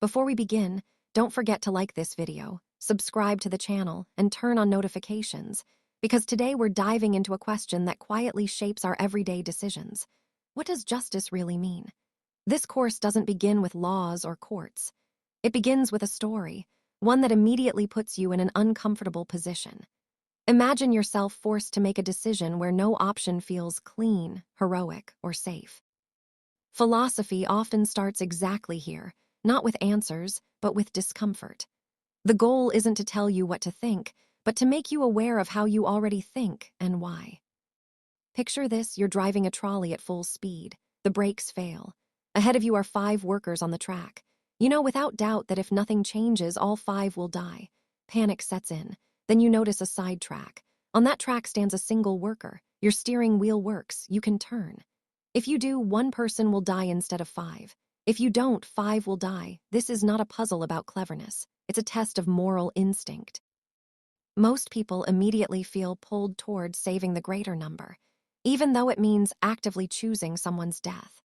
Before we begin, don't forget to like this video, subscribe to the channel, and turn on notifications, because today we're diving into a question that quietly shapes our everyday decisions. What does justice really mean? This course doesn't begin with laws or courts. It begins with a story, one that immediately puts you in an uncomfortable position. Imagine yourself forced to make a decision where no option feels clean, heroic, or safe. Philosophy often starts exactly here, not with answers, but with discomfort. The goal isn't to tell you what to think, but to make you aware of how you already think and why. Picture this: you're driving a trolley at full speed. The brakes fail. Ahead of you are 5 workers on the track. You know without doubt that if nothing changes, all 5 will die. Panic sets in. Then you notice a side track. On that track stands a single worker. Your steering wheel works. You can turn. If you do, 1 person will die instead of 5. If you don't, 5 will die. This is not a puzzle about cleverness. It's a test of moral instinct. Most people immediately feel pulled toward saving the greater number, even though it means actively choosing someone's death.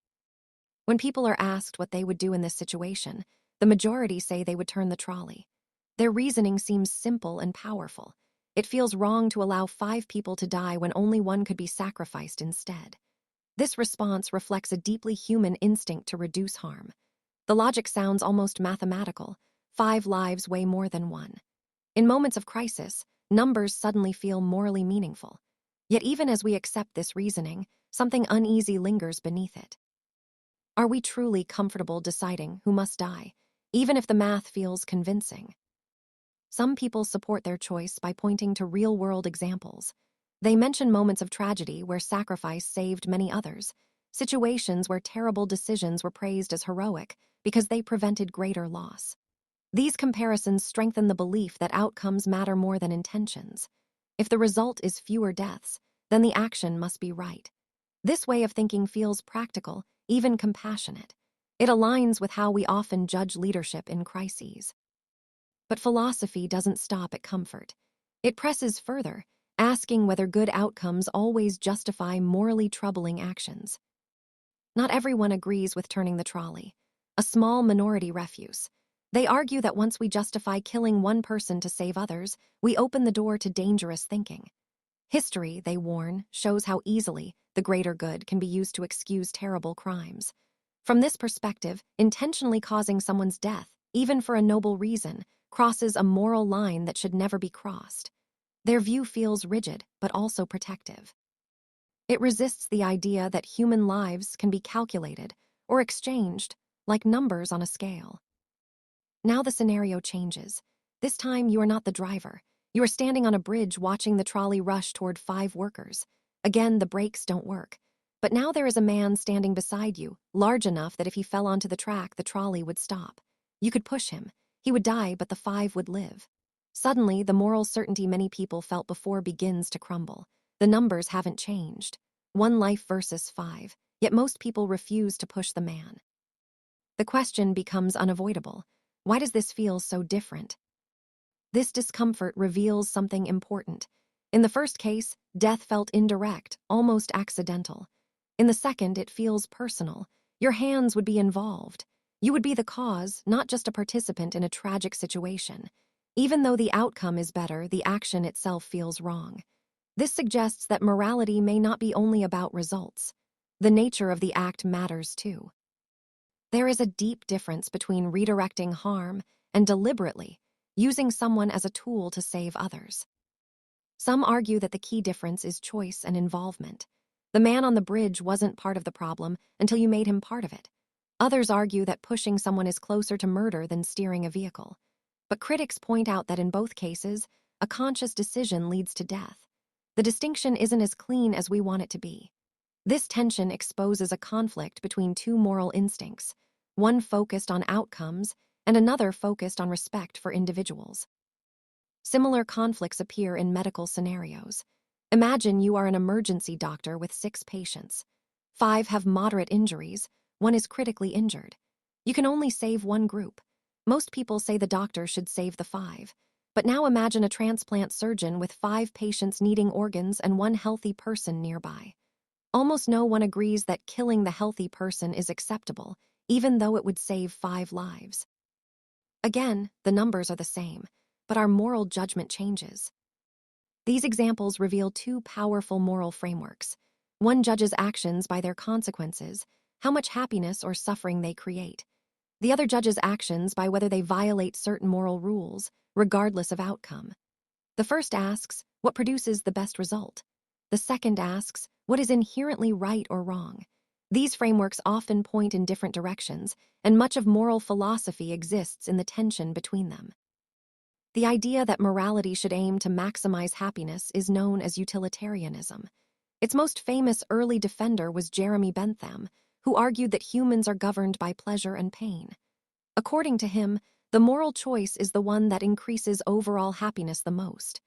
When people are asked what they would do in this situation, the majority say they would turn the trolley. Their reasoning seems simple and powerful. It feels wrong to allow 5 people to die when only 1 could be sacrificed instead. This response reflects a deeply human instinct to reduce harm. The logic sounds almost mathematical. 5 lives weigh more than 1. In moments of crisis, numbers suddenly feel morally meaningful. Yet even as we accept this reasoning, something uneasy lingers beneath it. Are we truly comfortable deciding who must die, even if the math feels convincing? Some people support their choice by pointing to real-world examples. They mention moments of tragedy where sacrifice saved many others, situations where terrible decisions were praised as heroic because they prevented greater loss. These comparisons strengthen the belief that outcomes matter more than intentions. If the result is fewer deaths, then the action must be right. This way of thinking feels practical, even compassionate. It aligns with how we often judge leadership in crises. But philosophy doesn't stop at comfort. It presses further, asking whether good outcomes always justify morally troubling actions. Not everyone agrees with turning the trolley. A small minority refuse. They argue that once we justify killing 1 person to save others, we open the door to dangerous thinking. History, they warn, shows how easily the greater good can be used to excuse terrible crimes. From this perspective, intentionally causing someone's death, even for a noble reason, crosses a moral line that should never be crossed. Their view feels rigid, but also protective. It resists the idea that human lives can be calculated or exchanged like numbers on a scale. Now the scenario changes. This time you are not the driver. You are standing on a bridge watching the trolley rush toward 5 workers. Again, the brakes don't work. But now there is a man standing beside you, large enough that if he fell onto the track, the trolley would stop. You could push him. He would die, but the 5 would live. Suddenly, the moral certainty many people felt before begins to crumble. The numbers haven't changed. 1 life versus 5, yet most people refuse to push the man. The question becomes unavoidable. Why does this feel so different? This discomfort reveals something important. In the first case, death felt indirect, almost accidental. In the second, it feels personal. Your hands would be involved. You would be the cause, not just a participant in a tragic situation. Even though the outcome is better, the action itself feels wrong. This suggests that morality may not be only about results. The nature of the act matters too. There is a deep difference between redirecting harm and deliberately using someone as a tool to save others. Some argue that the key difference is choice and involvement. The man on the bridge wasn't part of the problem until you made him part of it. Others argue that pushing someone is closer to murder than steering a vehicle. But critics point out that in both cases, a conscious decision leads to death. The distinction isn't as clean as we want it to be. This tension exposes a conflict between 2 moral instincts, one focused on outcomes and another focused on respect for individuals. Similar conflicts appear in medical scenarios. Imagine you are an emergency doctor with 6 patients. 5 have moderate injuries, 1 is critically injured. You can only save 1 group. Most people say the doctor should save the 5. But now imagine a transplant surgeon with 5 patients needing organs and 1 healthy person nearby. Almost no one agrees that killing the healthy person is acceptable, even though it would save 5 lives. Again, the numbers are the same, but our moral judgment changes. These examples reveal two powerful moral frameworks. One judges actions by their consequences, how much happiness or suffering they create. The other judges actions by whether they violate certain moral rules, regardless of outcome. The first asks, what produces the best result? The second asks, what is inherently right or wrong? These frameworks often point in different directions, and much of moral philosophy exists in the tension between them. The idea that morality should aim to maximize happiness is known as utilitarianism. Its most famous early defender was Jeremy Bentham, who argued that humans are governed by pleasure and pain. According to him, the moral choice is the one that increases overall happiness the most.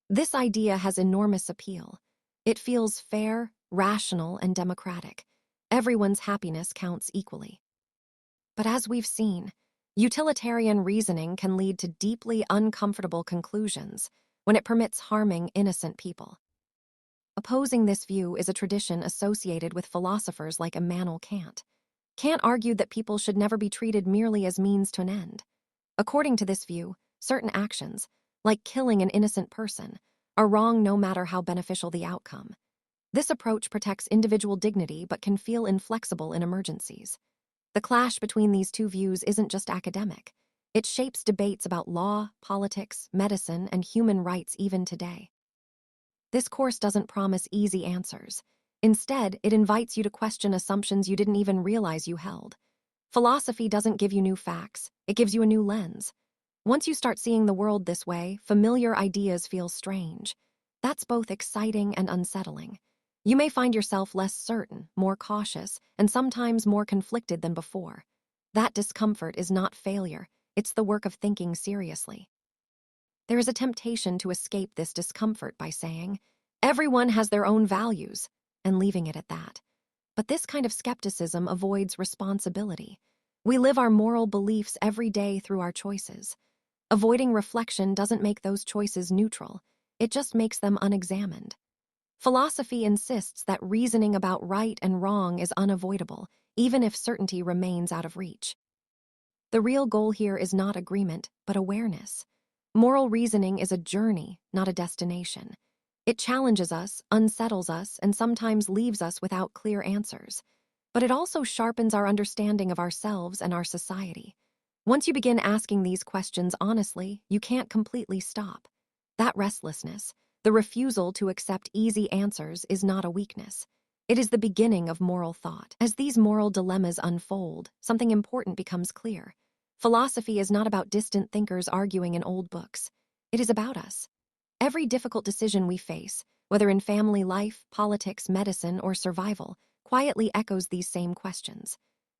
This idea has enormous appeal. It feels fair, rational, and democratic. Everyone's happiness counts equally. But as we've seen, utilitarian reasoning can lead to deeply uncomfortable conclusions when it permits harming innocent people. Opposing this view is a tradition associated with philosophers like Immanuel Kant. Kant argued that people should never be treated merely as means to an end. According to this view, certain actions, like killing an innocent person, are wrong no matter how beneficial the outcome. This approach protects individual dignity but can feel inflexible in emergencies. The clash between these two views isn't just academic. It shapes debates about law, politics, medicine, and human rights even today. This course doesn't promise easy answers. Instead, it invites you to question assumptions you didn't even realize you held. Philosophy doesn't give you new facts, it gives you a new lens. Once you start seeing the world this way, familiar ideas feel strange. That's both exciting and unsettling. You may find yourself less certain, more cautious, and sometimes more conflicted than before. That discomfort is not failure, it's the work of thinking seriously. There is a temptation to escape this discomfort by saying, everyone has their own values, and leaving it at that. But this kind of skepticism avoids responsibility. We live our moral beliefs every day through our choices. Avoiding reflection doesn't make those choices neutral, it just makes them unexamined. Philosophy insists that reasoning about right and wrong is unavoidable, even if certainty remains out of reach. The real goal here is not agreement, but awareness. Moral reasoning is a journey, not a destination. It challenges us, unsettles us, and sometimes leaves us without clear answers. But it also sharpens our understanding of ourselves and our society. Once you begin asking these questions honestly, you can't completely stop. That restlessness, the refusal to accept easy answers, is not a weakness. It is the beginning of moral thought. As these moral dilemmas unfold, something important becomes clear. Philosophy is not about distant thinkers arguing in old books. It is about us. Every difficult decision we face, whether in family life, politics, medicine, or survival, quietly echoes these same questions.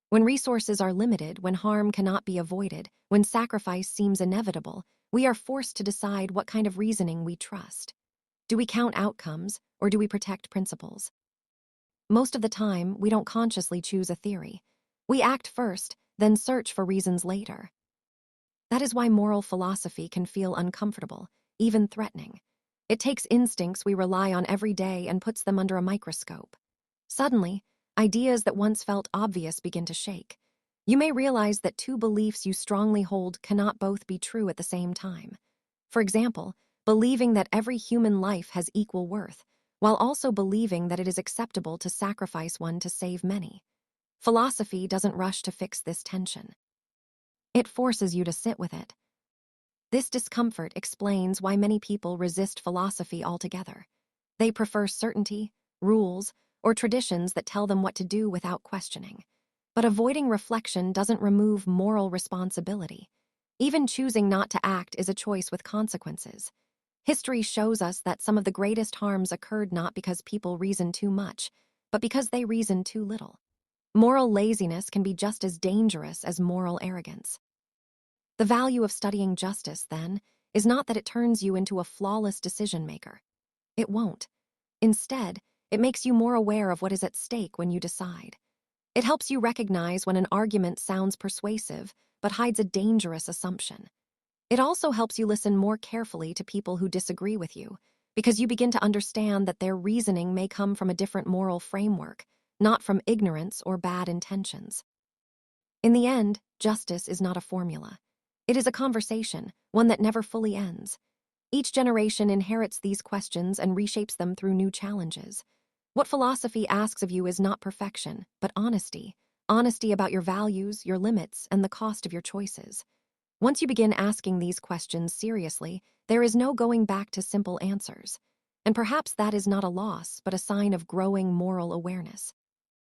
When resources are limited, when harm cannot be avoided, when sacrifice seems inevitable, we are forced to decide what kind of reasoning we trust. Do we count outcomes, or do we protect principles? Most of the time, we don't consciously choose a theory. We act first, then search for reasons later. That is why moral philosophy can feel uncomfortable, even threatening. It takes instincts we rely on every day and puts them under a microscope. Suddenly, ideas that once felt obvious begin to shake. You may realize that two beliefs you strongly hold cannot both be true at the same time. For example, believing that every human life has equal worth, while also believing that it is acceptable to sacrifice one to save many. Philosophy doesn't rush to fix this tension. It forces you to sit with it. This discomfort explains why many people resist philosophy altogether. They prefer certainty, rules, or traditions that tell them what to do without questioning. But avoiding reflection doesn't remove moral responsibility. Even choosing not to act is a choice with consequences. History shows us that some of the greatest harms occurred not because people reasoned too much, but because they reasoned too little. Moral laziness can be just as dangerous as moral arrogance. The value of studying justice, then, is not that it turns you into a flawless decision-maker. It won't. Instead, it makes you more aware of what is at stake when you decide. It helps you recognize when an argument sounds persuasive but hides a dangerous assumption. It also helps you listen more carefully to people who disagree with you, because you begin to understand that their reasoning may come from a different moral framework, not from ignorance or bad intentions. In the end, justice is not a formula. It is a conversation, one that never fully ends. Each generation inherits these questions and reshapes them through new challenges. What philosophy asks of you is not perfection, but honesty. Honesty about your values, your limits, and the cost of your choices. Once you begin asking these questions seriously, there is no going back to simple answers. And perhaps that is not a loss, but a sign of growing moral awareness.